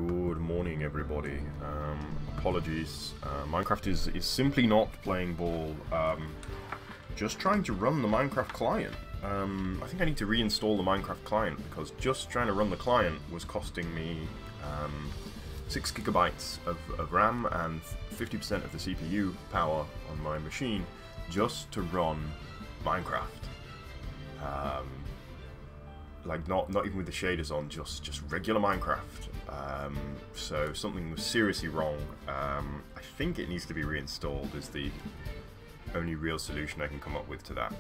Good morning, everybody. Apologies. Minecraft is simply not playing ball. Just trying to run the Minecraft client. I think I need to reinstall the Minecraft client because just trying to run the client was costing me 6 gigabytes of RAM and 50% of the CPU power on my machine just to run Minecraft. Like not even with the shaders on, just regular Minecraft. So something was seriously wrong. I think it needs to be reinstalled is the only real solution I can come up with to that.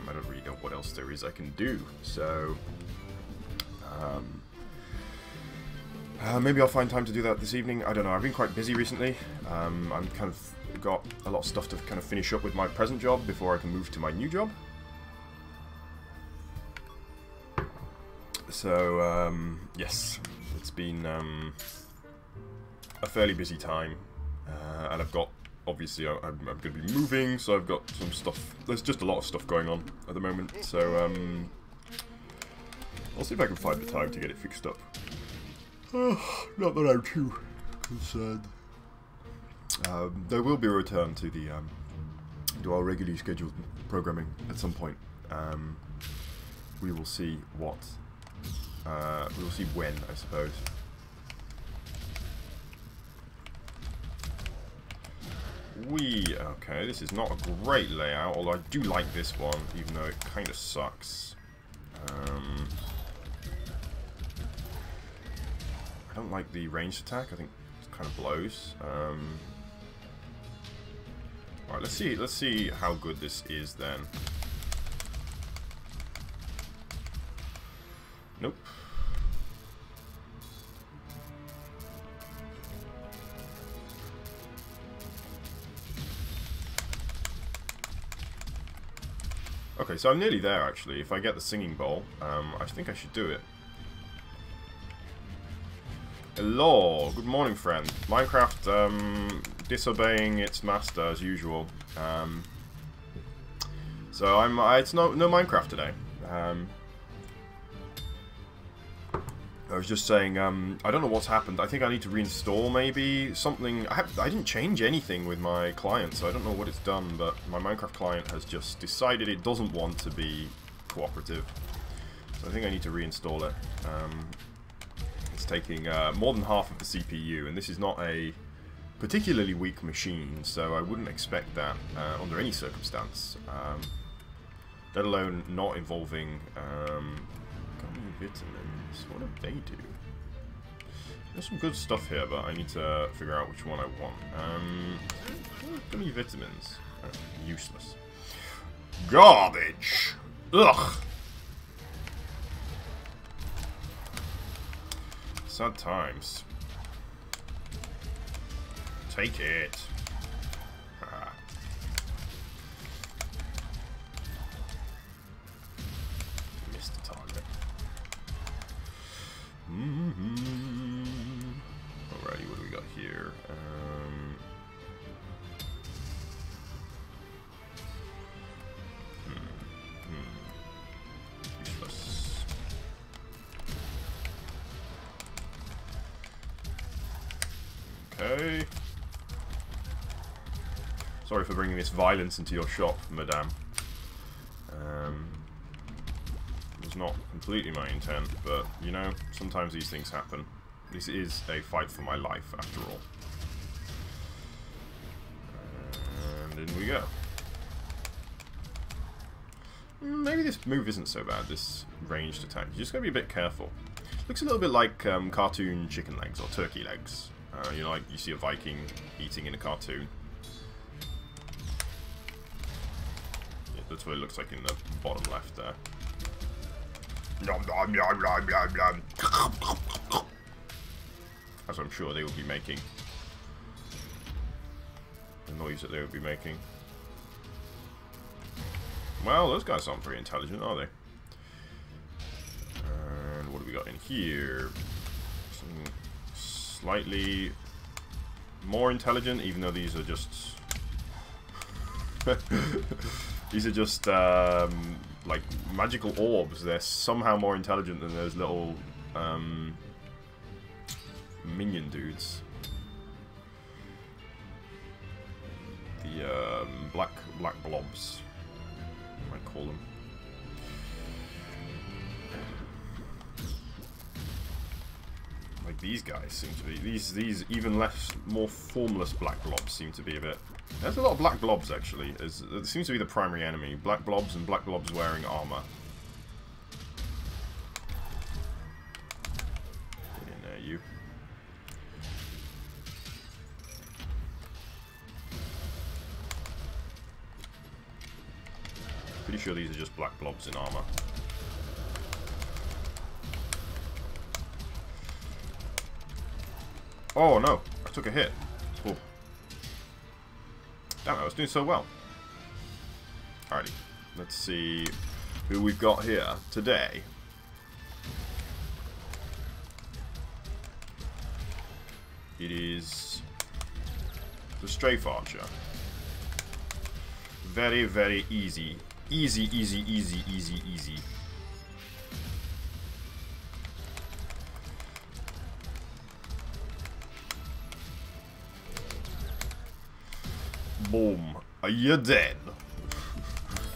I don't really know what else there is I can do. So maybe I'll find time to do that this evening. I don't know. I've been quite busy recently. I'm kind of got a lot of stuff to kind of finish up with my present job before I can move to my new job. So, yes, it's been a fairly busy time, and I've got, obviously, I'm going to be moving, so I've got some stuff, there's just a lot of stuff going on at the moment, so, I'll see if I can find the time to get it fixed up. Not that I'm too concerned. There will be a return to the, to our regularly scheduled programming at some point. We will see what... we will see when, I suppose. Okay, this is not a great layout, although I do like this one, even though it kind of sucks. I don't like the ranged attack, I think it kind of blows. Alright, let's see how good this is then. Nope. Okay, so I'm nearly there actually. If I get the singing bowl, I think I should do it. Hello, good morning friend. Minecraft disobeying its master as usual. So it's no Minecraft today. I was just saying, I don't know what's happened. I think I need to reinstall maybe something. I didn't change anything with my client, so I don't know what it's done, but my Minecraft client has just decided it doesn't want to be cooperative. So I think I need to reinstall it. It's taking more than half of the CPU, and this is not a particularly weak machine, so I wouldn't expect that under any circumstance. Let alone not involving gummy vitamins. What do they do? There's some good stuff here, but I need to figure out which one I want. Gummy vitamins. Useless. Garbage! Ugh! Sad times. Take it. Missed the target. Alrighty, what do we got here? Useless. Okay. Sorry for bringing this violence into your shop, madame. It was not completely my intent, but, you know, sometimes these things happen. This is a fight for my life, after all. And in we go. Maybe this move isn't so bad, this ranged attack. You just gotta be a bit careful. Looks a little bit like cartoon chicken legs, or turkey legs. You know, like you see a Viking eating in a cartoon. Yeah, that's what it looks like in the bottom left there. Nom, nom, nom, nom, nom, nom. As I'm sure they will be making. The noise that they would be making. Well, those guys aren't very intelligent, are they? And what do we got in here? Something slightly more intelligent, even though these are just... these are just, like, magical orbs. They're somehow more intelligent than those little, minion dudes. The black blobs, I might call them. Like these guys seem to be these even more formless black blobs seem to be a bit. There's a lot of black blobs actually. It seems to be the primary enemy. Black blobs and black blobs wearing armor. Get in there, you. Pretty sure these are just black blobs in armor. Oh no, I took a hit. Oh. Damn, I was doing so well. Alrighty, let's see who we've got here today. It is the Strafe Archer. Very, very easy. Easy, easy, easy, easy, easy. Boom. Are you dead?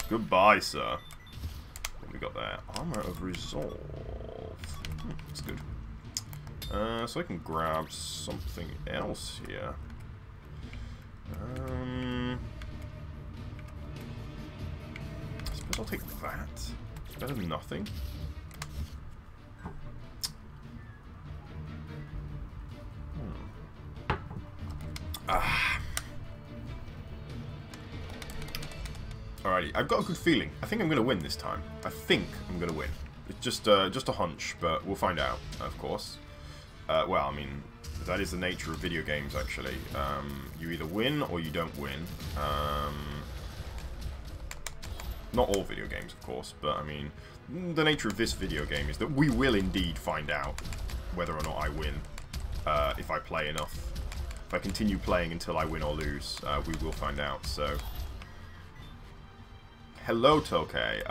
Goodbye, sir. What we got there? Armor of Resolve. That's good. So I can grab something else here. I suppose I'll take that. It's better than nothing. Alrighty, I've got a good feeling. I think I'm going to win this time. I think I'm going to win. It's just a hunch, but we'll find out, of course. Well, I mean, that is the nature of video games, actually. You either win or you don't win. Not all video games, of course, but I mean, the nature of this video game is that we will indeed find out whether or not I win. If I play enough. If I continue playing until I win or lose, we will find out, so... Hello, Tokay.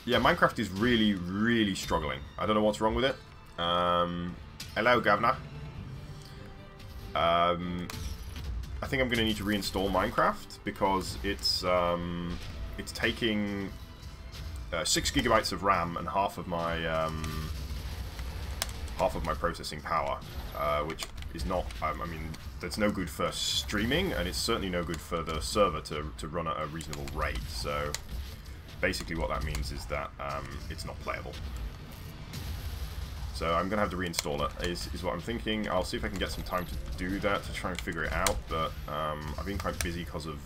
Yeah, Minecraft is really, really struggling. I don't know what's wrong with it. Hello, Governor. I think I'm going to need to reinstall Minecraft because it's taking 6 gigabytes of RAM and half of my processing power, which is not. I mean, that's no good for streaming, and it's certainly no good for the server to run at a reasonable rate. So basically, what that means is that it's not playable. So I'm going to have to reinstall it, is what I'm thinking. I'll see if I can get some time to do that, to try and figure it out, but I've been quite busy because of...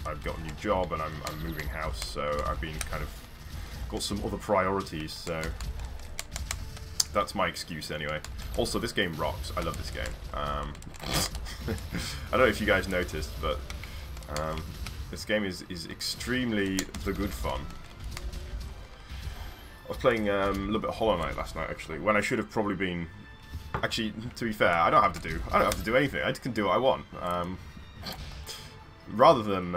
I've got a new job and I'm moving house, so I've been kind of... got some other priorities, so... That's my excuse anyway. Also, this game rocks. I love this game. I don't know if you guys noticed, but this game is extremely the good fun. I was playing a little bit of Hollow Knight last night, actually, when I should have probably been... Actually, to be fair, I don't have to do anything. I can do what I want. Rather than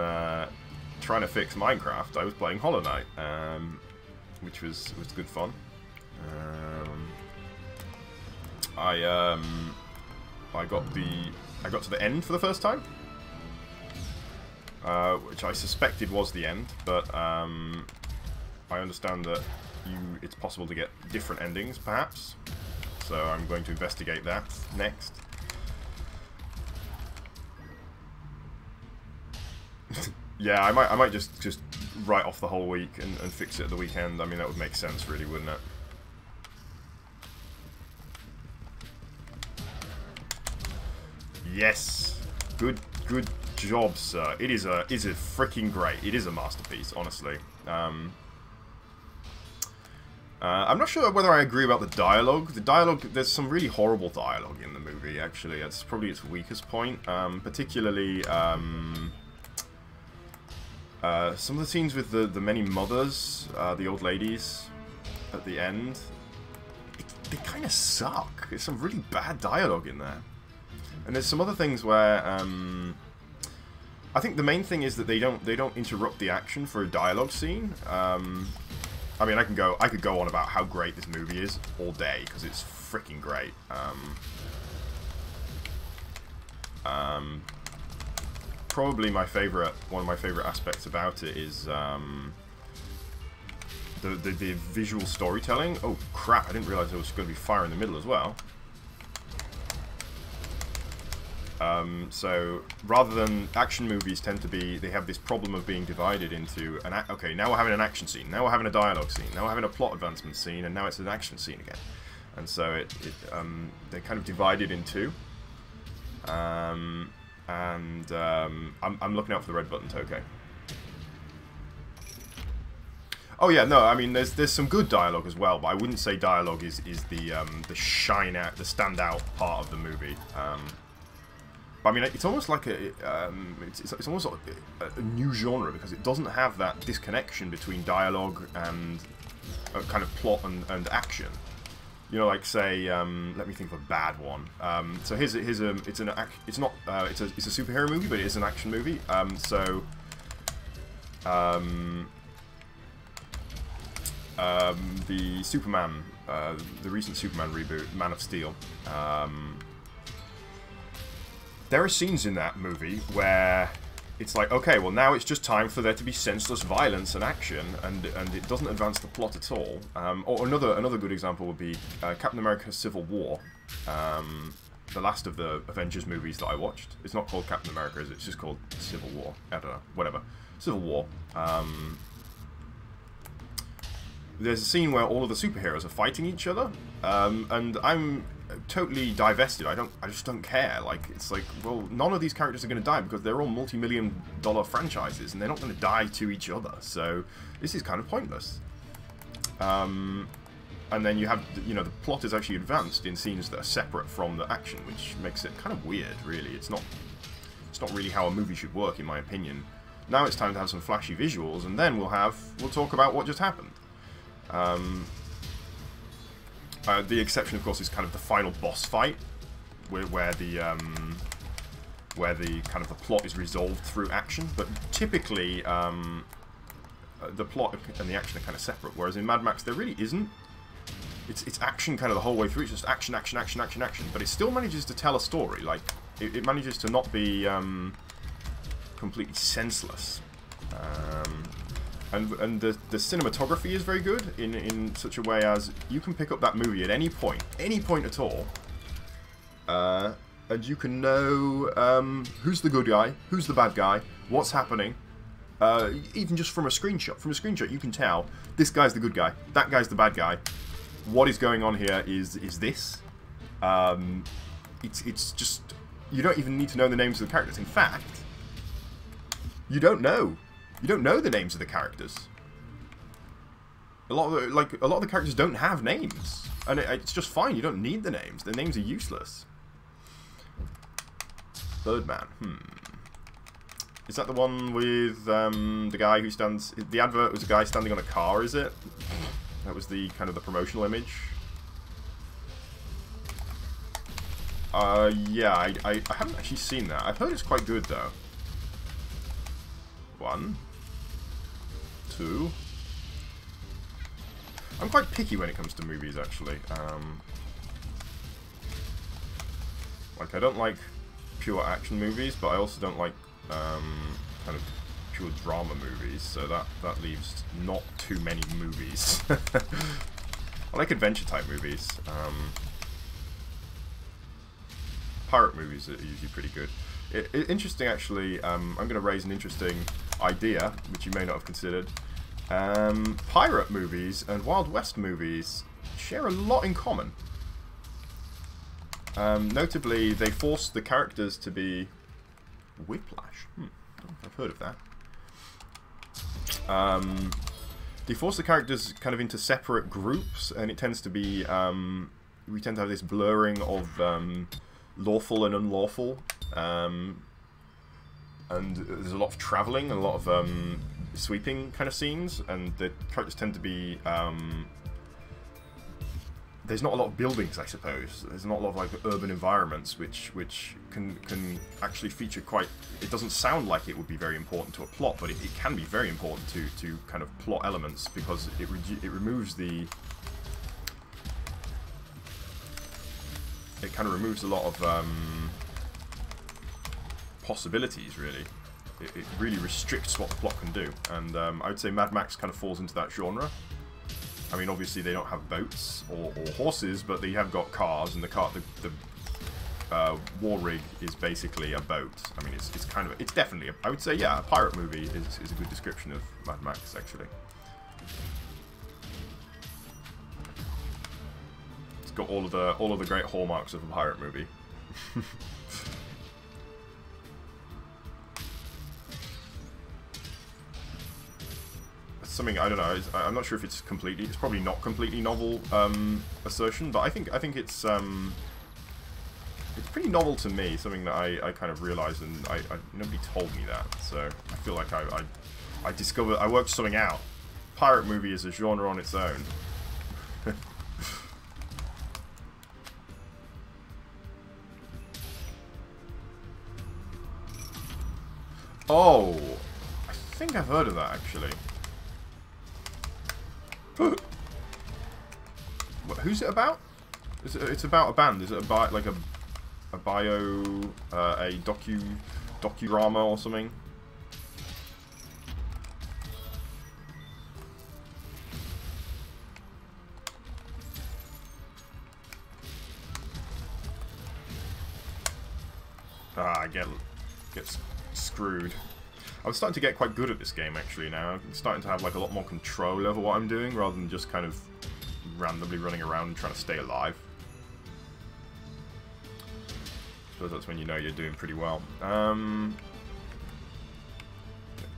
trying to fix Minecraft, I was playing Hollow Knight, which was good fun. I got to the end for the first time, which I suspected was the end, but I understand that it's possible to get different endings, perhaps. So I'm going to investigate that next. Yeah, I might just write off the whole week and fix it at the weekend. I mean, that would make sense, really, wouldn't it? Yes, good job, sir. It is a freaking great. It is a masterpiece, honestly. I'm not sure whether I agree about the dialogue. The dialogue, there's some really horrible dialogue in the movie, actually. That's probably its weakest point. Particularly, some of the scenes with the many mothers, the old ladies, at the end, they kind of suck. There's some really bad dialogue in there. And there's some other things where, I think the main thing is that they don't interrupt the action for a dialogue scene. I mean, I could go on about how great this movie is all day, because it's freaking great. Probably one of my favorite aspects about it is the visual storytelling. Oh crap, I didn't realize there was going to be fire in the middle as well. So rather than action movies tend to be, they have this problem of being divided into okay, now we're having an action scene, now we're having a dialogue scene, now we're having a plot advancement scene, and now it's an action scene again. And so they're kind of divided in two. I'm looking out for the red button, okay. Oh yeah, no, I mean there's some good dialogue as well, but I wouldn't say dialogue is the standout part of the movie. But I mean, it's almost like it's almost like a new genre, because it doesn't have that disconnection between dialogue and kind of plot and action. You know, like say, let me think of a bad one. So it's a superhero movie, but it is an action movie. The Superman, the recent Superman reboot, Man of Steel. There are scenes in that movie where it's like, okay, well now it's just time for there to be senseless violence and action, and it doesn't advance the plot at all. Or another good example would be Captain America: Civil War, the last of the Avengers movies that I watched. It's not called Captain America, is it? It's just called Civil War. I don't know, whatever. Civil War. There's a scene where all of the superheroes are fighting each other, and I'm totally divested. I just don't care. Like, it's like, well, none of these characters are going to die because they're all multi-million-dollar franchises, and they're not going to die to each other. So this is kind of pointless. And then you have, you know, the plot is actually advanced in scenes that are separate from the action, which makes it kind of weird, really. It's not really how a movie should work, in my opinion. Now it's time to have some flashy visuals, and then we'll talk about what just happened. The exception, of course, is kind of the final boss fight, where the kind of the plot is resolved through action. But typically, the plot and the action are kind of separate. Whereas in Mad Max, there really isn't. It's action kind of the whole way through. It's just action, action, action, action, action. But it still manages to tell a story. Like, it manages to not be completely senseless. And the cinematography is very good in such a way as you can pick up that movie at any point at all, and you can know who's the good guy, who's the bad guy, what's happening, even just from a screenshot. From a screenshot, you can tell this guy's the good guy, that guy's the bad guy. What is going on here is this. It's just, you don't even need to know the names of the characters. In fact, you don't know the names of the characters. A lot of the characters don't have names, and it's just fine. You don't need the names. The names are useless. Birdman. Is that the one with the guy who stands? The advert was a guy standing on a car. Is it? That was the kind of the promotional image. Yeah, I haven't actually seen that. I've heard it's quite good though. 1, 2. I'm quite picky when it comes to movies, actually. Like, I don't like pure action movies, but I also don't like kind of pure drama movies, so that leaves not too many movies. I like adventure-type movies. Pirate movies are usually pretty good. Interesting, actually, I'm going to raise an interesting idea, which you may not have considered. Pirate movies and Wild West movies share a lot in common. Notably, they force the characters to be... Whiplash? I don't know if I've heard of that. They force the characters kind of into separate groups, and it tends to be... we tend to have this blurring of lawful and unlawful. And there's a lot of travelling and a lot of sweeping kind of scenes, and the characters tend to be there's not a lot of buildings, I suppose. There's not a lot of like urban environments which can actually feature quite. It doesn't sound like it would be very important to a plot, but it can be very important to kind of plot elements, because it removes the. It kind of removes a lot of possibilities, really. It really restricts what the plot can do, and I would say Mad Max kind of falls into that genre. I mean, obviously they don't have boats or horses, but they have got cars, and the war rig is basically a boat. I mean, it's kind of, it's definitely I would say, yeah, a pirate movie is a good description of Mad Max, actually. It's got all of the great hallmarks of a pirate movie. Something, I don't know, I'm not sure if it's probably not completely novel assertion, but I think it's pretty novel to me, something that I kind of realized, and nobody told me that, so I feel like I discovered, I worked something out. Pirate movie is a genre on its own. Oh, I think I've heard of that, actually. Who's it about? It's about a band. Is it about like a docudrama or something? Ah, get screwed. I'm starting to get quite good at this game, actually, now. I'm starting to have like a lot more control over what I'm doing, rather than just kind of randomly running around and trying to stay alive. I suppose that's when you know you're doing pretty well.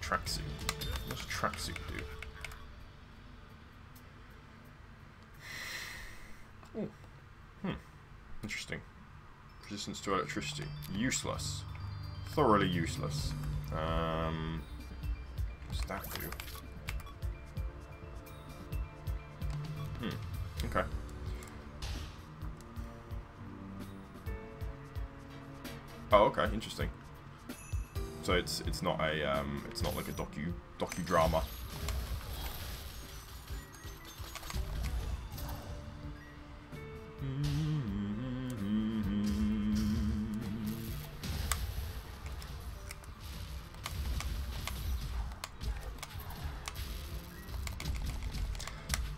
Tracksuit. What's a tracksuit do? Oh. Interesting. Resistance to electricity. Useless. Thoroughly useless. What's that do? Okay. Oh, okay, interesting. So it's not a it's not like a docudrama.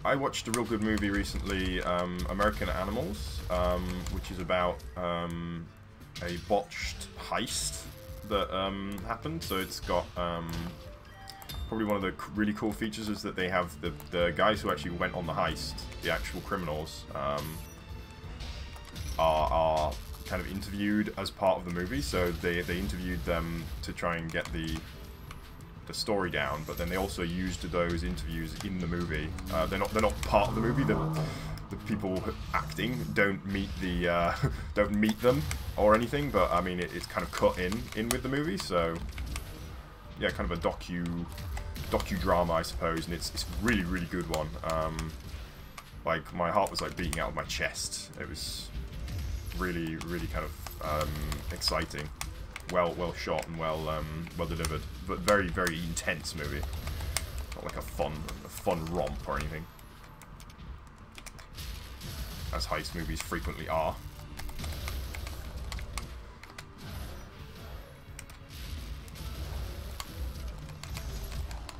I watched a real good movie recently, American Animals, which is about a botched heist that happened. So it's got probably one of the really cool features is that they have the guys who actually went on the heist, the actual criminals, are kind of interviewed as part of the movie. So they interviewed them to try and get the story down, but then they also used those interviews in the movie. They're not part of the movie. The people acting don't meet them or anything, but I mean it's kind of cut in with the movie. So yeah, kind of a docudrama, I suppose, and it's really, really good one. Like my heart was like beating out of my chest. It was really, really kind of exciting. Well shot and well delivered, but very, very intense movie. Not like a fun romp or anything, as heist movies frequently are.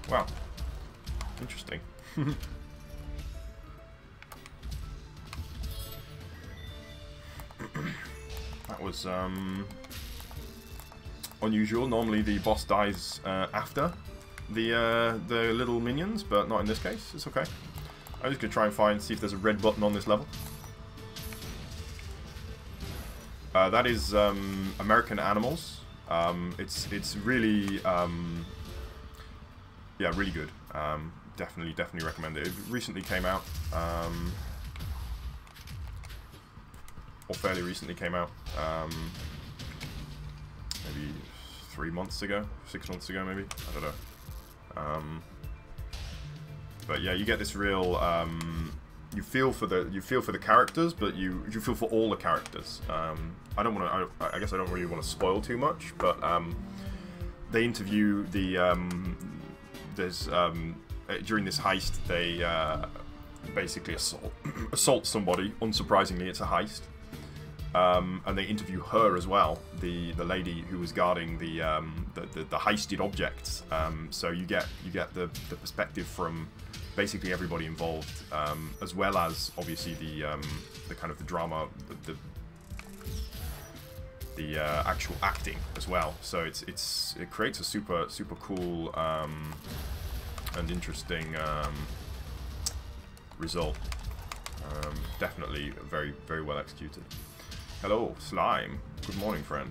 Wow, interesting. That was unusual. Normally the boss dies after the little minions, but not in this case. It's okay. I'm just gonna try and see if there's a red button on this level. That is American Animals. It's really yeah, really good. Definitely recommend it. It recently came out, or fairly recently came out. Maybe 3 months ago, 6 months ago, maybe. I don't know. But yeah, you get this real you feel for the characters, but you feel for all the characters. I don't want to. I guess I don't really want to spoil too much, but they interview the during this heist they basically assault somebody. Unsurprisingly, it's a heist. And they interview her as well, the lady who was guarding the heisted objects. So you get the perspective from basically everybody involved, as well as obviously the kind of the drama, the actual acting as well. So it creates a super cool and interesting result. Definitely very well executed. Hello, Slime. Good morning, friend.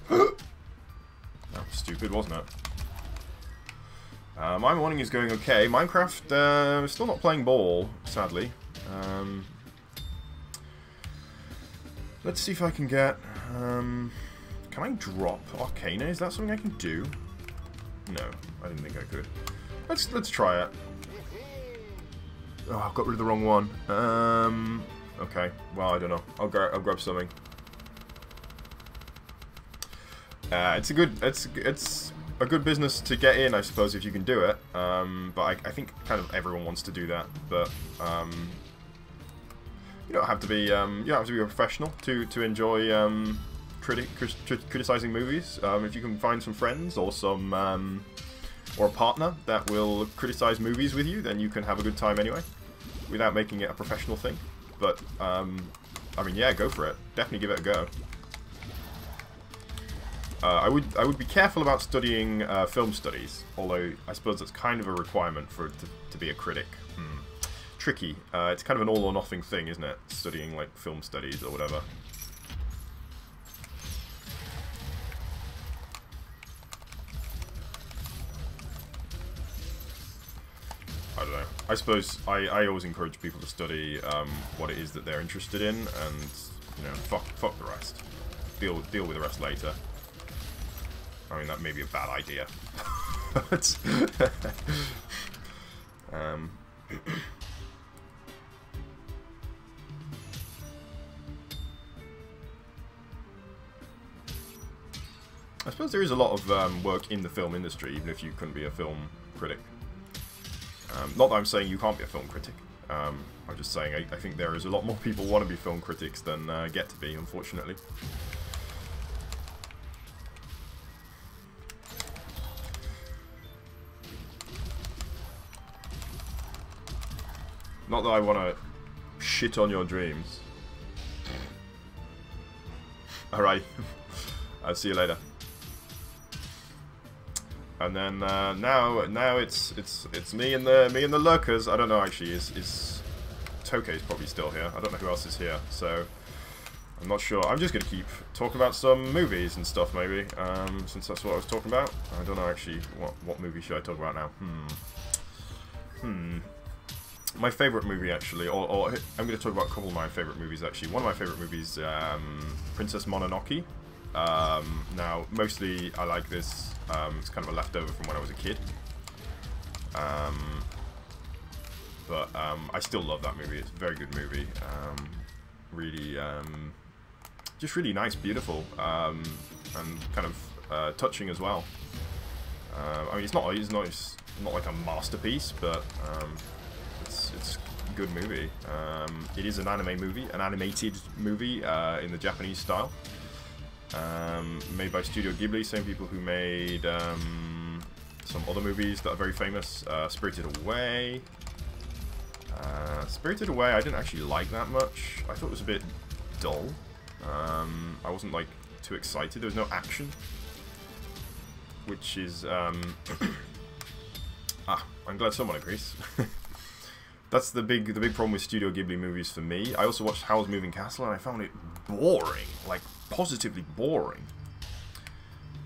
That was stupid, wasn't it? My morning is going okay. Minecraft, still not playing ball, sadly. Let's see if I can get... can I drop Arcana? Is that something I can do? No, I didn't think I could. Let's try it. Oh, I've got rid of the wrong one. Okay. Well, I don't know. I'll grab something. It's a good business to get in, I suppose, if you can do it. But I think kind of everyone wants to do that. But you don't have to be a professional to enjoy criticizing movies. If you can find some friends or some or a partner that will criticize movies with you, then you can have a good time anyway, without making it a professional thing. But I mean, yeah, go for it. Definitely give it a go. I would be careful about studying film studies, although I suppose that's kind of a requirement for to be a critic. Tricky. It's kind of an all or nothing thing, isn't it? Studying like film studies or whatever. I don't know. I suppose I always encourage people to study what it is that they're interested in, and you know, fuck the rest. Deal with the rest later. I mean, that may be a bad idea. But, I suppose there is a lot of work in the film industry, even if you couldn't be a film critic. Not that I'm saying you can't be a film critic. I'm just saying I think there is a lot more people want to be film critics than get to be, unfortunately. Not that I want to shit on your dreams. Alright. I'll see you later. And then now it's me and the lurkers. I don't know actually. Is Tokei's probably still here? I don't know who else is here. So I'm not sure. I'm just gonna keep talking about some movies and stuff maybe. Since that's what I was talking about. I don't know actually what movie should I talk about now. My favourite movie actually, or I'm going to talk about a couple of my favourite movies actually. One of my favourite movies, Princess Mononoke. Now, mostly I like this, it's kind of a leftover from when I was a kid. But I still love that movie, it's a very good movie. Really, just really nice, beautiful, and kind of touching as well. I mean, it's not like a masterpiece, but it's a good movie. It is an anime movie, an animated movie in the Japanese style. Made by Studio Ghibli, same people who made some other movies that are very famous. Spirited Away. Spirited Away I didn't actually like that much. I thought it was a bit dull. I wasn't like too excited. There was no action. Which is I'm glad someone agrees. That's the big problem with Studio Ghibli movies for me. I also watched Howl's Moving Castle and I found it boring, like positively boring.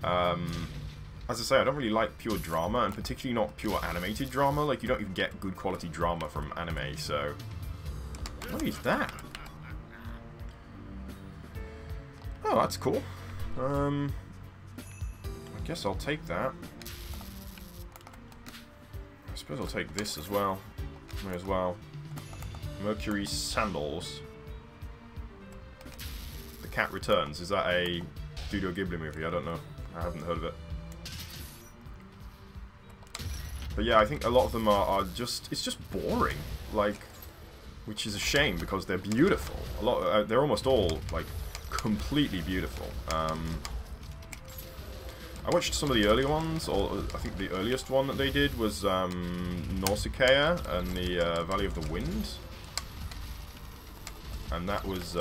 As I say, I don't really like pure drama, and particularly not pure animated drama. Like, you don't even get good quality drama from anime, so... What is that? Oh, that's cool. I guess I'll take that. I suppose I'll take this as well. May as well. Mercury's Sandals. The Cat Returns. Is that a Studio Ghibli movie? I don't know. I haven't heard of it. But yeah, I think a lot of them are just... It's just boring. Like... Which is a shame, because they're beautiful. A lot, they're almost all, like, completely beautiful. I watched some of the early ones, or I think the earliest one that they did was Nausicaa and the Valley of the Wind. And that was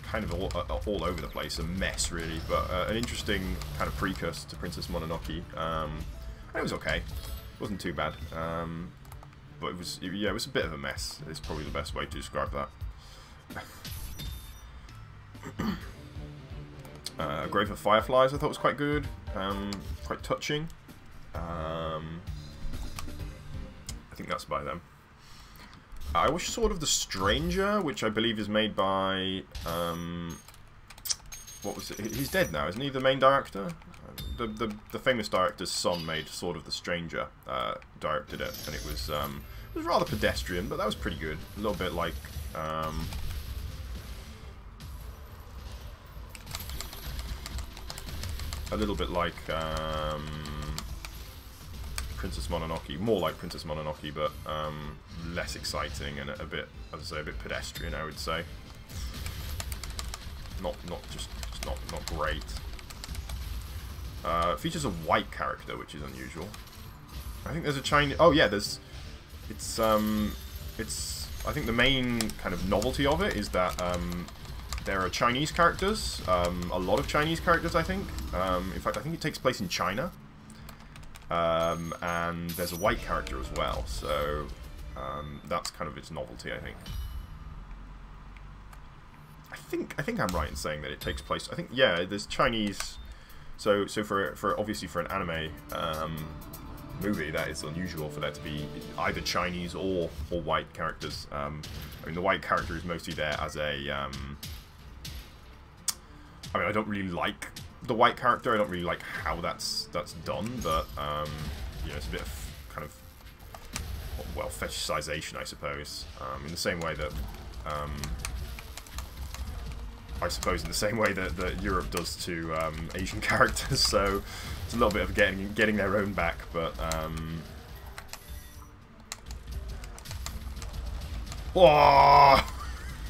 kind of all over the place, a mess really, but an interesting kind of precursor to Princess Mononoke. And it was okay, it wasn't too bad. But it was a bit of a mess. It's probably the best way to describe that. Grave of Fireflies I thought was quite good, quite touching. I think that's by them. I watched Sword of the Stranger, which I believe is made by... what was it? He's dead now, isn't he, the main director? The famous director's son made Sword of the Stranger, directed it, and it was rather pedestrian, but that was pretty good. A little bit like Princess Mononoke, more like Princess Mononoke, but less exciting and a bit, as I say, a bit pedestrian, I would say. Not great. Features a white character, which is unusual. I think there's a Chinese... Oh yeah, there's... It's... I think the main kind of novelty of it is that there are Chinese characters. A lot of Chinese characters, I think. In fact, I think it takes place in China. And there's a white character as well. So that's kind of its novelty, I think. I think I'm right in saying that it takes place... I think, yeah, there's Chinese... So for obviously for an anime movie, that is unusual for there to be either Chinese or white characters. I mean, the white character is mostly there as a... I mean, I don't really like the white character. I don't really like how that's done, but you know, it's a bit of kind of, well, fetishization, I suppose. In the same way that that Europe does to Asian characters, so it's a little bit of getting their own back, but whoa!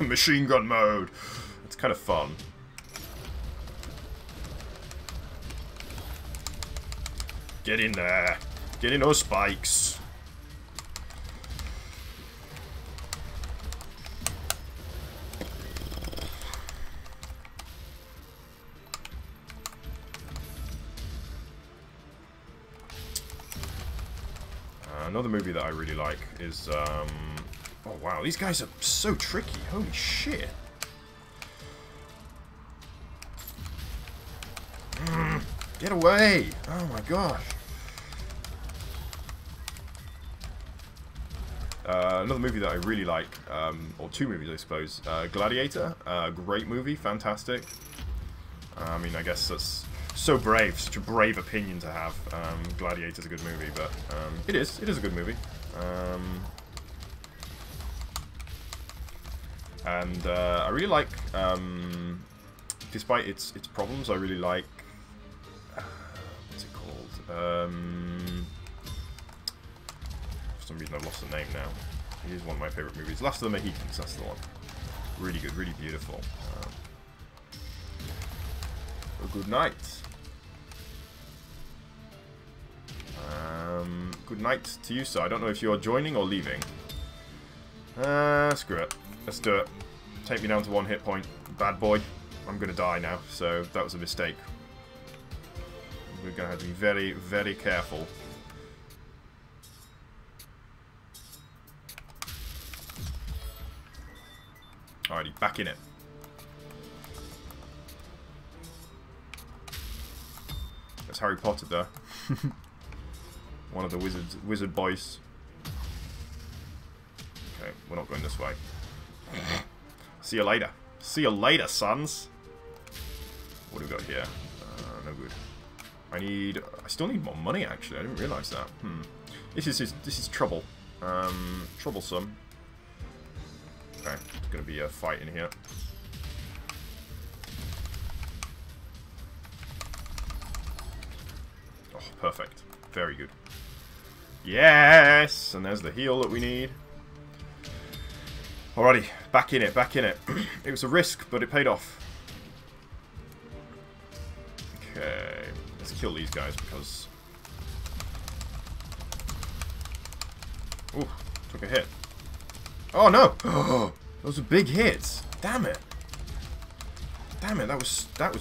Machine gun mode. It's kind of fun. Get in there. Get in those spikes. Another movie that I really like is, oh wow, these guys are so tricky, holy shit. Get away! Oh my gosh. Another movie that I really like, or two movies I suppose, Gladiator, great movie, fantastic. I mean, I guess that's so brave, such a brave opinion to have. Gladiator's a good movie, but it is a good movie. And I really like, despite its problems, I really like, what's it called? For some reason I've lost the name now. It is one of my favourite movies. Last of the Mohicans, that's the one. Really good, really beautiful. A good night. Good night to you, sir. I don't know if you're joining or leaving. Screw it. Let's do it. Take me down to 1 hit point. Bad boy. I'm gonna die now, so that was a mistake. We're gonna have to be very, very careful. Alrighty, back in it. That's Harry Potter, though. One of the wizard boys. Okay, we're not going this way. See you later. See you later, sons. What do we got here? No good. I still need more money, actually. I didn't realise that. This is trouble. Troublesome. Okay, it's going to be a fight in here. Oh, perfect. Very good. Yes! And there's the heal that we need. Alrighty, back in it, back in it. It was a risk, but it paid off. Okay, let's kill these guys because... Ooh, took a hit. Oh no! Oh, those are big hits. Damn it! Damn it, that was bad.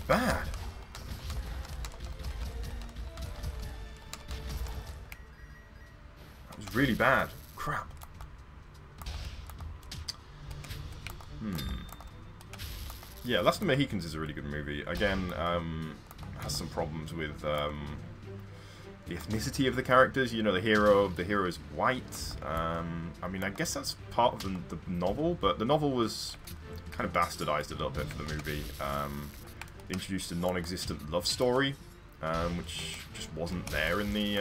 That was really bad. Crap. Yeah, Last of the Mohicans is a really good movie. Again, has some problems with the ethnicity of the characters. You know, the hero is white. I mean, I guess that's part of the novel, but the novel was kind of bastardized a little bit for the movie. They introduced a non-existent love story, which just wasn't there in the...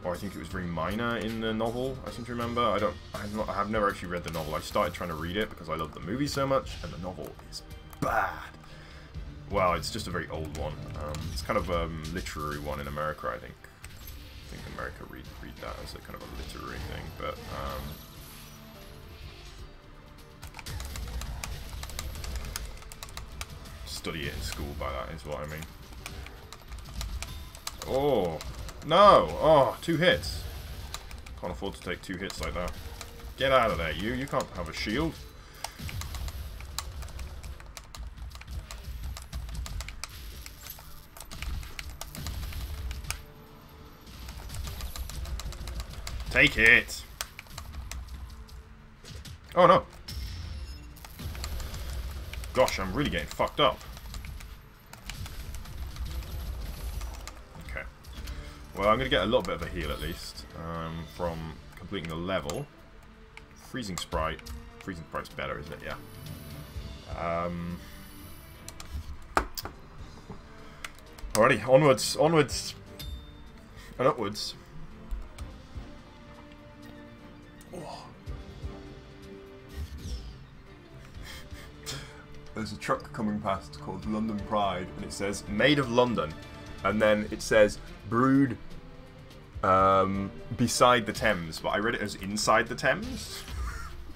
or I think it was very minor in the novel, I seem to remember. I've never actually read the novel. I started trying to read it because I love the movie so much, and the novel is bad. Well, it's just a very old one. It's kind of a literary one in America, I think. I think America read that as a kind of a literary thing, but... study it in school by that is what I mean. Oh! No! Oh, 2 hits. Can't afford to take 2 hits like that. Get out of there, you. You can't have a shield. Take it! Oh no! Gosh, I'm really getting fucked up. Okay. Well, I'm going to get a little bit of a heal at least from completing the level. Freezing Sprite. Freezing Sprite's better, isn't it? Yeah. Alrighty, onwards, onwards, and upwards. Oh. There's a truck coming past called London Pride, and it says "Made of London," and then it says "Brewed beside the Thames," but I read it as "inside the Thames,"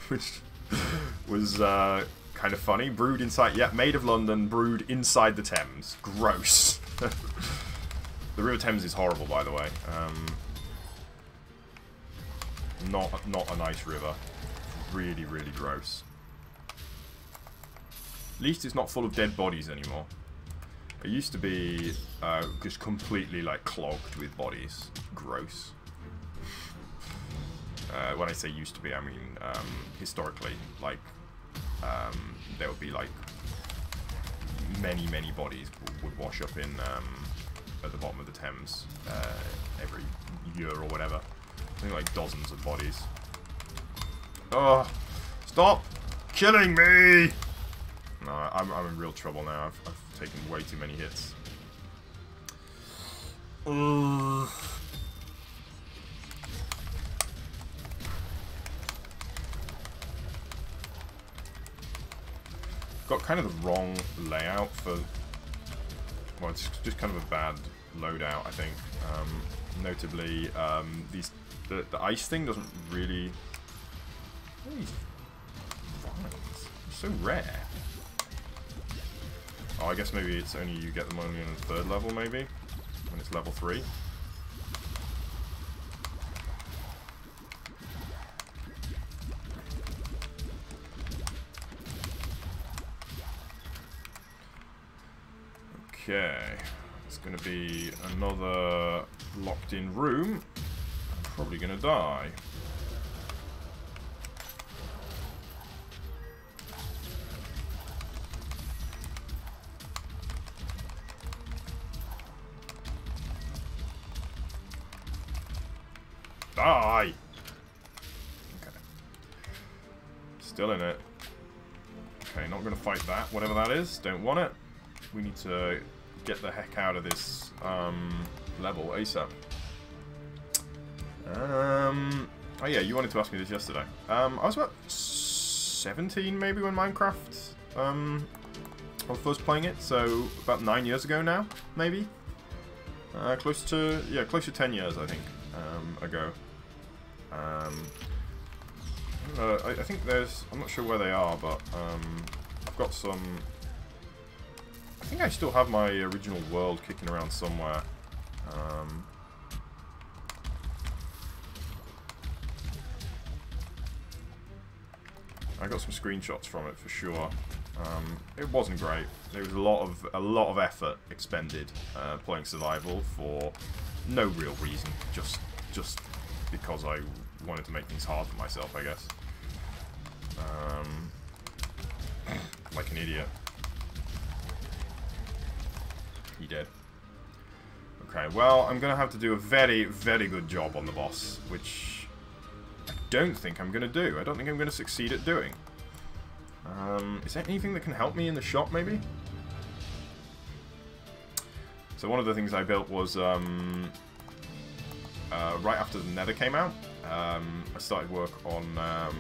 which was kind of funny. Brewed inside, yeah, made of London, brewed inside the Thames. Gross. The River Thames is horrible, by the way. Not a nice river. Really, really gross. At least it's not full of dead bodies anymore. It used to be just completely like clogged with bodies. Gross. When I say used to be, I mean historically. Like there would be like many bodies would wash up in at the bottom of the Thames every year or whatever. I think like dozens of bodies. Oh, stop killing me! No, I'm in real trouble now. I've taken way too many hits. Got kind of the wrong layout for... Well, it's just kind of a bad loadout, I think. Notably, the ice thing doesn't really... What are these vines? They're so rare. Oh, I guess maybe it's only you get them only on the 3rd level, maybe? When it's level 3. Okay. It's going to be another locked-in room. I'm probably going to die. Die! Okay. Still in it. Okay, not going to fight that, whatever that is. Don't want it. We need to get the heck out of this level ASAP. Oh yeah, you wanted to ask me this yesterday. I was about 17 maybe when Minecraft, I was first playing it, so about 9 years ago now, maybe? Close to 10 years, I think, ago. I think there's, I'm not sure where they are, but I've got some, I think I still have my original world kicking around somewhere. I got some screenshots from it for sure. It wasn't great. There was a lot of effort expended playing survival for no real reason, just because I wanted to make things hard for myself, I guess. Like an idiot. He did. Okay, well, I'm gonna have to do a very, very good job on the boss, which I don't think I'm gonna do. I don't think I'm gonna succeed at doing. Is there anything that can help me in the shop, maybe? So one of the things I built was, right after the Nether came out, I started work on, I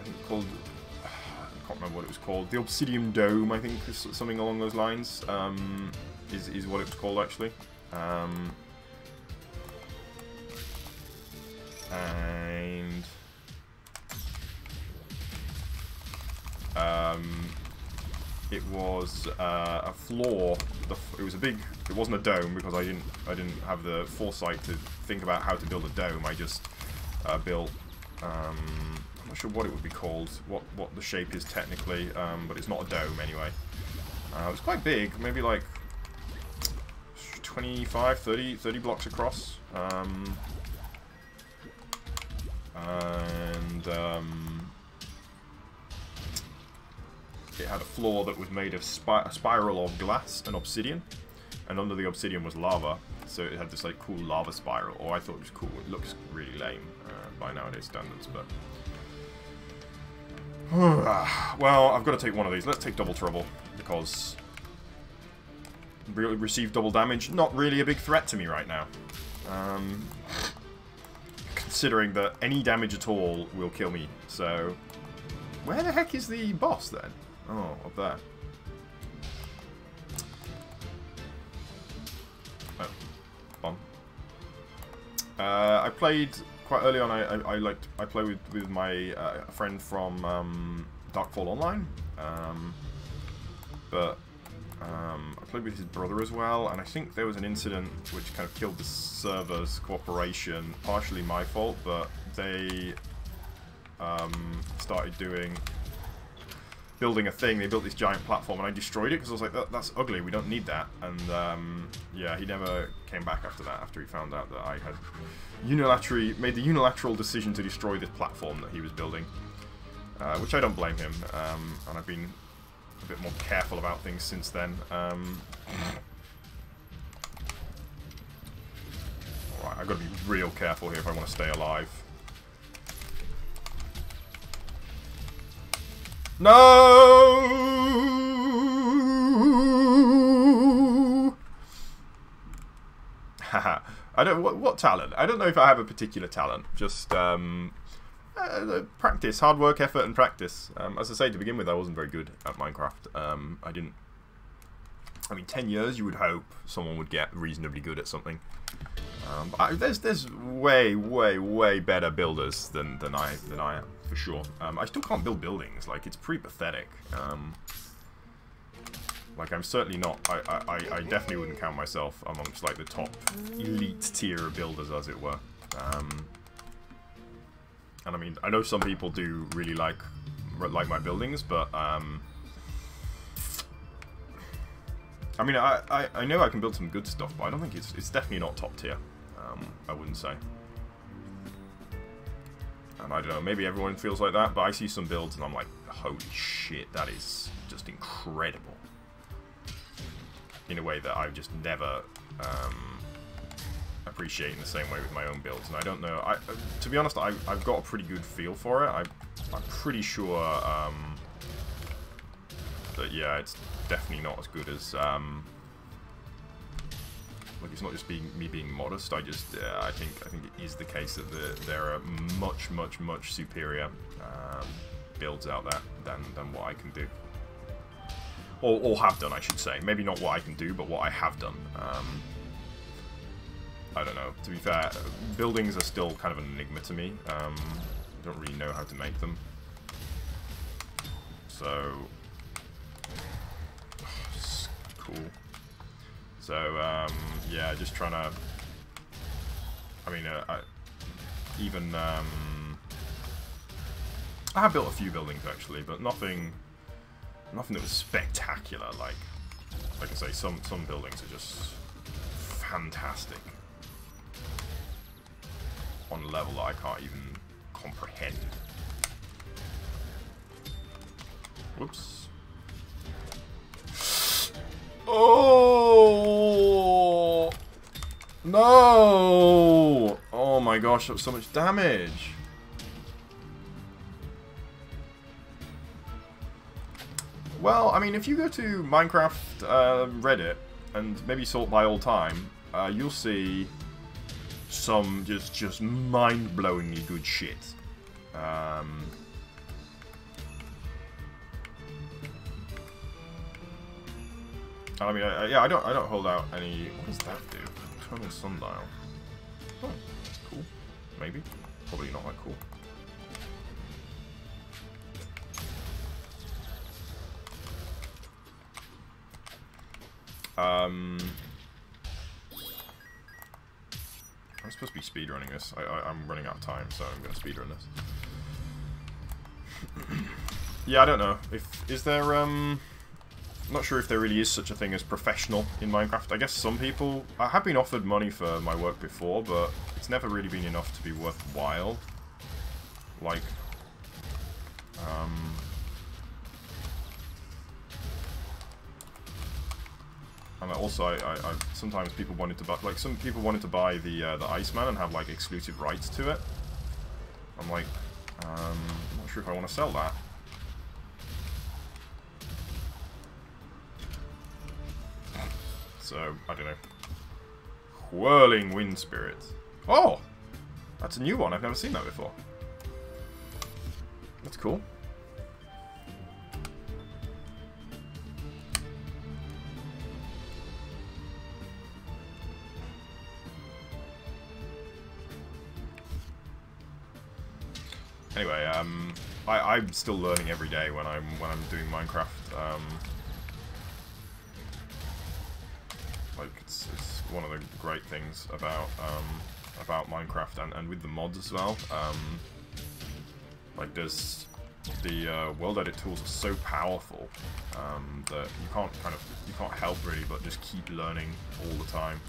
think called, I can't remember what it was called, the Obsidian Dome, I think, is something along those lines, is what it was called, actually. And it was a floor. It was a big. It wasn't a dome because I didn't have the foresight to think about how to build a dome. I just built. I'm not sure what it would be called. What the shape is technically, but it's not a dome anyway. It was quite big, maybe like 25, 30 blocks across. It had a floor that was made of a spiral of glass and obsidian, and under the obsidian was lava, so it had this like cool lava spiral. Or I thought it was cool. It looks really lame by nowadays standards, but well, I've got to take one of these. Let's take Double Trouble, because receive double damage, not really a big threat to me right now. Considering that any damage at all will kill me, so where the heck is the boss then? Oh, up there. Oh, fun. I played quite early on. I play with my friend from Darkfall Online, but I played with his brother as well, and I think there was an incident which kind of killed the server's cooperation. Partially my fault, but they started building a thing. They built this giant platform, and I destroyed it because I was like, that's ugly, we don't need that. And yeah, he never came back after that, after he found out that I had made the unilateral decision to destroy this platform that he was building, which I don't blame him, and I've been a bit more careful about things since then. Alright, I've got to be real careful here if I want to stay alive. No! Haha. I don't. What talent? I don't know if I have a particular talent. Just practice, hard work, effort, and practice. As I say, to begin with, I wasn't very good at Minecraft. I didn't. I mean, 10 years, you would hope someone would get reasonably good at something. But there's way better builders than I am, for sure. I still can't build buildings. Like, it's pretty pathetic. Like, I'm certainly not. I definitely wouldn't count myself amongst like the top elite tier builders, as it were. And I mean, I know some people do really like my buildings, but I mean, I know I can build some good stuff, but I don't think it's definitely not top tier. I wouldn't say. And I don't know, maybe everyone feels like that, but I see some builds and I'm like, holy shit, that is just incredible. In a way that I've just never appreciate in the same way with my own builds. And I don't know, to be honest, I've got a pretty good feel for it. I'm pretty sure But yeah, it's definitely not as good as like, it's not just me being modest. I just I think it is the case that there are much superior builds out there than what I can do, or have done, I should say. Maybe not what I can do, but what I have done. I don't know. To be fair, buildings are still kind of an enigma to me. I don't really know how to make them. So, cool. So, yeah, just trying to... I mean, I have built a few buildings, actually, but nothing that was spectacular. Like I say, some buildings are just fantastic on a level that I can't even comprehend. Whoops. Oh! No! Oh my gosh, that was so much damage. Well, I mean, if you go to Minecraft Reddit and maybe sort by all time, you'll see some just mind-blowingly good shit. I mean, yeah, I don't hold out any. What does that do? Terminal sundial. Oh, that's cool. Maybe. Probably not that cool. I'm supposed to be speedrunning this. I'm running out of time, so I'm going to speedrun this. Yeah, I don't know. Is there I'm not sure if there really is such a thing as professional in Minecraft. I guess some people... I have been offered money for my work before, but it's never really been enough to be worthwhile. Like... and also, I sometimes people wanted to buy... Like, some people wanted to buy the Iceman and have, like, exclusive rights to it. I'm like, I'm not sure if I want to sell that. So, I don't know. Whirling Wind Spirit. Oh! That's a new one. I've never seen that before. That's cool. Anyway, I'm still learning every day when I'm doing Minecraft. Like it's one of the great things about Minecraft and with the mods as well. Like there's the world edit tools are so powerful that you can't help really but just keep learning all the time.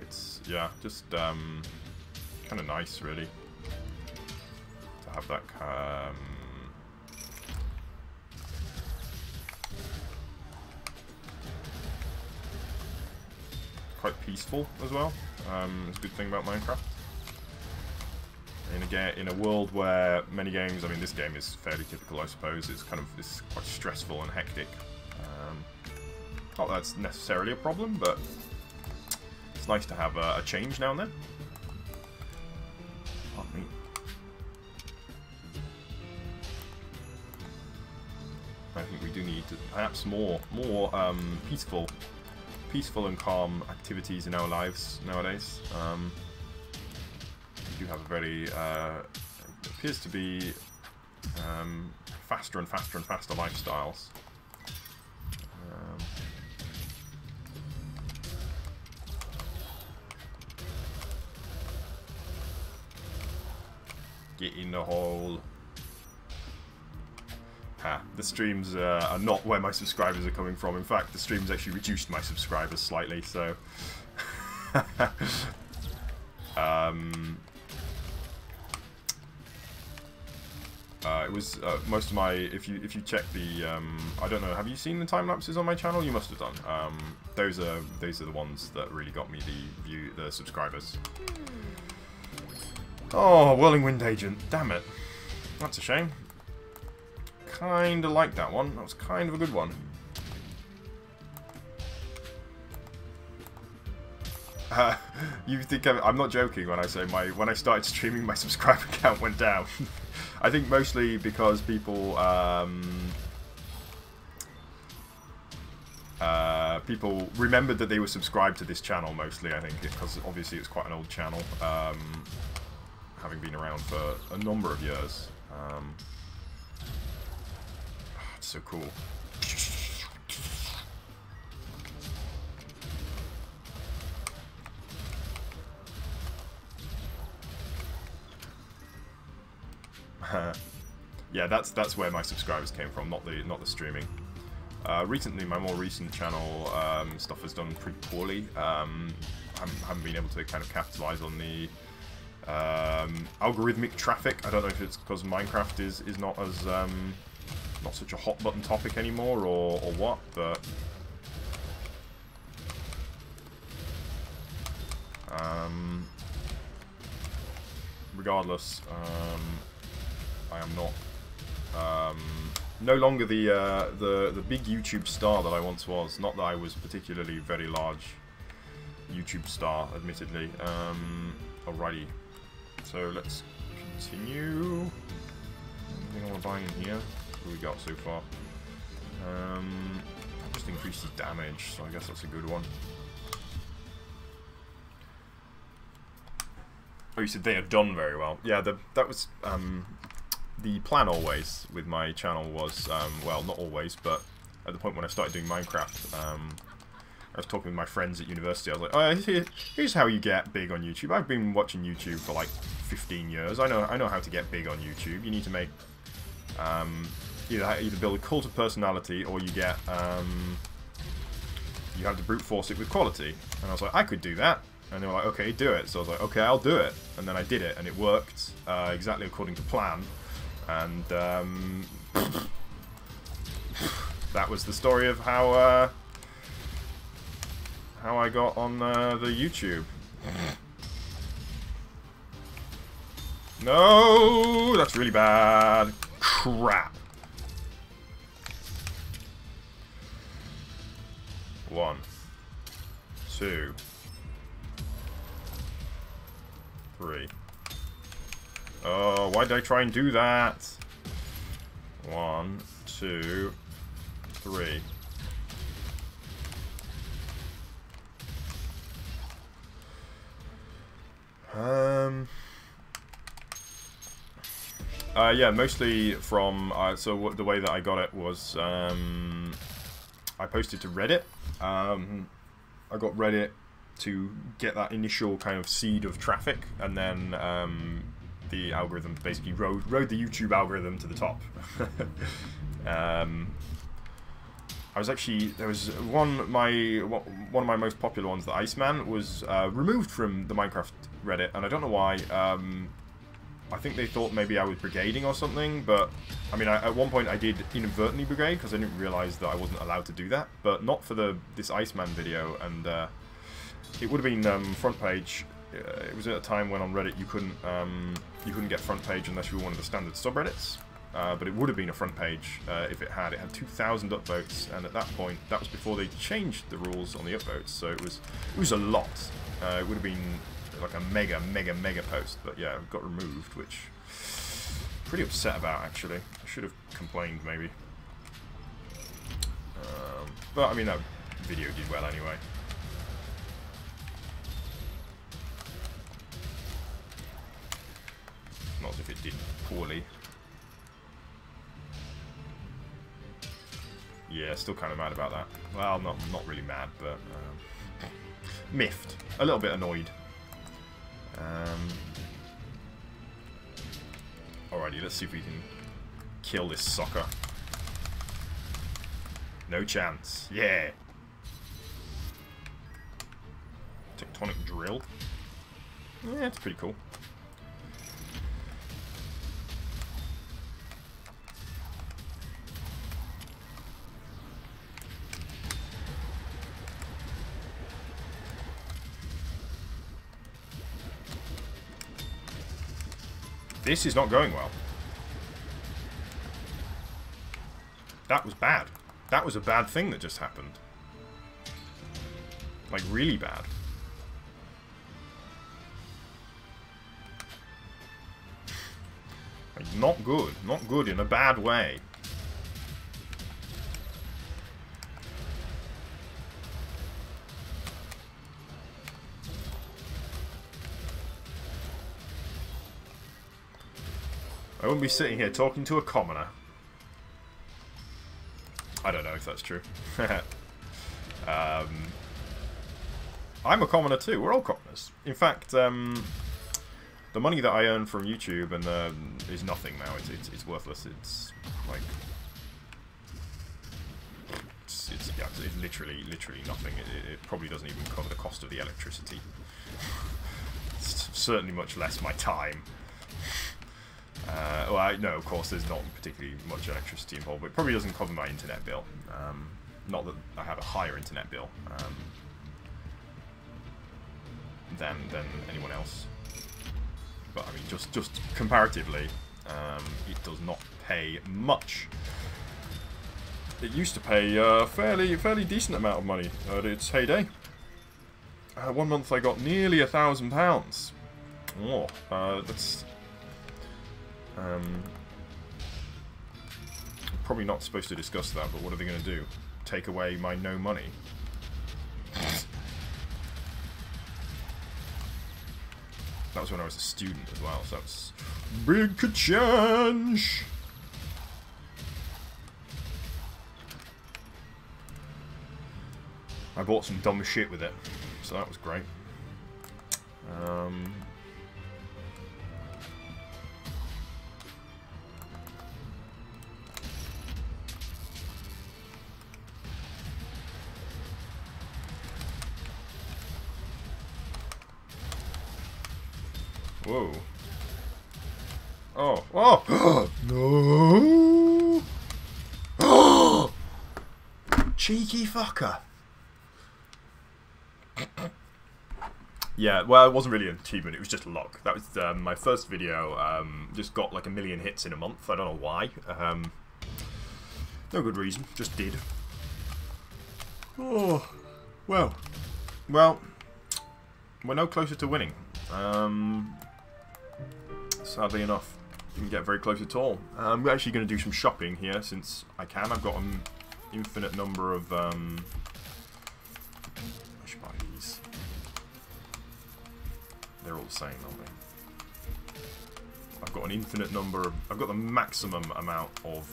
It's yeah, just kind of nice really to have that. Quite peaceful as well. It's a good thing about Minecraft. And again, in a world where many games, I mean, this game is fairly typical, I suppose. It's quite stressful and hectic. Not that that's necessarily a problem, but it's nice to have a change now and then. Pardon me. I think we do need to, perhaps more peaceful and calm activities in our lives nowadays. We do have a very appears to be faster and faster lifestyles. Get in the hole. The streams are not where my subscribers are coming from. In fact, the streams actually reduced my subscribers slightly, so... it was most of my... If you check the... I don't know, have you seen the time lapses on my channel? You must have done. Those are the ones that really got me the subscribers. Oh, Whirling Wind Agent. Damn it. That's a shame. Kinda like that one. That was kind of a good one. You think I'm not joking when I say when I started streaming, my subscriber count went down. I think mostly because people people remembered that they were subscribed to this channel mostly. I think because obviously it's quite an old channel, having been around for a number of years. It's so cool. Yeah, that's where my subscribers came from, not the streaming. Recently, my more recent channel stuff has done pretty poorly. Haven't been able to kind of capitalize on the algorithmic traffic. I don't know if it's because Minecraft is not as not such a hot button topic anymore, or what, but regardless, I am not no longer the big YouTube star that I once was. Not that I was particularly very large YouTube star, admittedly. Alrighty, so let's continue. Anything I want to buy in here? What we got so far? Just increases damage, so I guess that's a good one. Oh, you said they are done very well. Yeah, that was the plan always with my channel was, well, not always, but at the point when I started doing Minecraft, I was talking with my friends at university. I was like, oh, here's how you get big on YouTube. I've been watching YouTube for like 15 years. I know how to get big on YouTube. You need to make either build a cult of personality, or you get you have to brute force it with quality. And I was like, I could do that. And they were like, okay, do it. So I was like, okay, I'll do it. And then I did it, and it worked exactly according to plan. And that was the story of how I got on the YouTube. No, that's really bad. Crap. 1, 2, 3. Oh, why did I try and do that? 1, 2, 3. Yeah, mostly from, so the way that I got it was, I posted to Reddit. I got Reddit to get that initial kind of seed of traffic, and then the algorithm basically rode the YouTube algorithm to the top. I was actually, there was one of my most popular ones, the Iceman, was removed from the Minecraft Reddit, and I don't know why. I think they thought maybe I was brigading or something, but I mean, at one point I did inadvertently brigade because I didn't realize that I wasn't allowed to do that, but not for this Iceman video, and it would have been front page. It was at a time when on Reddit you couldn't get front page unless you were one of the standard subreddits, but it would have been a front page if it had 2,000 upvotes, and at that point, that was before they changed the rules on the upvotes, so it was a lot. It would have been like a mega post, but yeah, it got removed, which I'm pretty upset about, actually. I should have complained, maybe. But I mean, that video did well anyway. Not as if it did poorly. Yeah, still kind of mad about that. Well, not really mad, but miffed. A little bit annoyed. Alrighty, let's see if we can kill this sucker. No chance. Yeah. Tectonic drill. Yeah, it's pretty cool. This is not going well. That was bad. That was a bad thing that just happened. Like, really bad. Like, not good. Not good in a bad way. I wouldn't be sitting here talking to a commoner. I don't know if that's true. I'm a commoner too. We're all commoners. In fact, the money that I earn from YouTube and is nothing now. It's worthless. It's like it's literally nothing. It probably doesn't even cover the cost of the electricity. It's certainly much less my time. Well, no, of course, there's not particularly much electricity involved, but it probably doesn't cover my internet bill. Not that I have a higher internet bill than anyone else. But I mean, just comparatively, it does not pay much. It used to pay a fairly decent amount of money at its heyday. One month I got nearly £1,000. Oh, that's probably not supposed to discuss that, but what are they going to do? Take away my no money? That was when I was a student as well, so that's big change. I bought some dumb shit with it, so that was great. Whoa. Oh. Oh! No! Cheeky fucker. Yeah, well, it wasn't really an achievement, it was just luck. That was my first video, just got like 1 million hits in a month. I don't know why. No good reason, just did. Oh, well, we're no closer to winning. Sadly enough, didn't get very close at all. I'm actually going to do some shopping here since I can. I've got an infinite number of. I should buy these. They're all the same, aren't they? I've got an infinite number of. I've got the maximum amount of.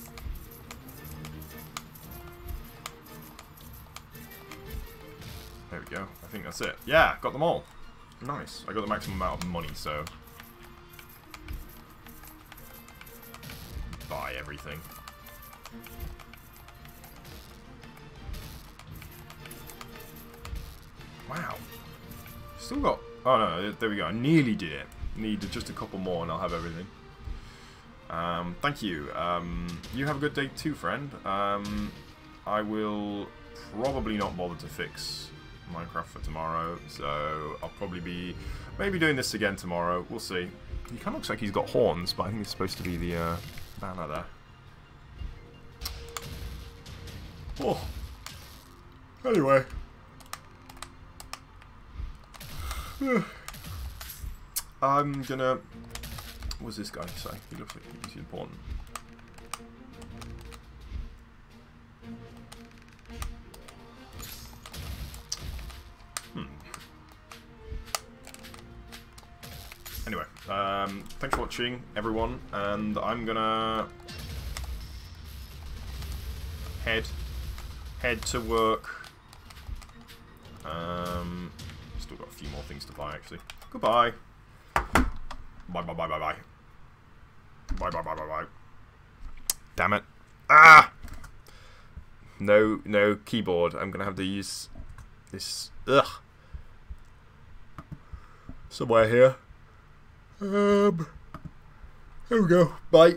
There we go. I think that's it. Yeah, got them all. Nice. I got the maximum amount of money, so. Buy everything. Wow. Still got... Oh no, there we go. I nearly did it. Need just a couple more and I'll have everything. Thank you. You have a good day too, friend. I will probably not bother to fix Minecraft for tomorrow, so I'll probably be maybe doing this again tomorrow. We'll see. He kind of looks like he's got horns, but I think it's supposed to be the banner there. Oh. Anyway. I'm gonna... What's this guy say? He looks like he's important. Anyway, thanks for watching, everyone, and I'm gonna head to work. Still got a few more things to buy, actually. Goodbye. Bye bye bye bye bye. Bye bye bye bye bye. Damn it! Ah! No keyboard. I'm gonna have to use this. Ugh. Somewhere here. There we go. Bye.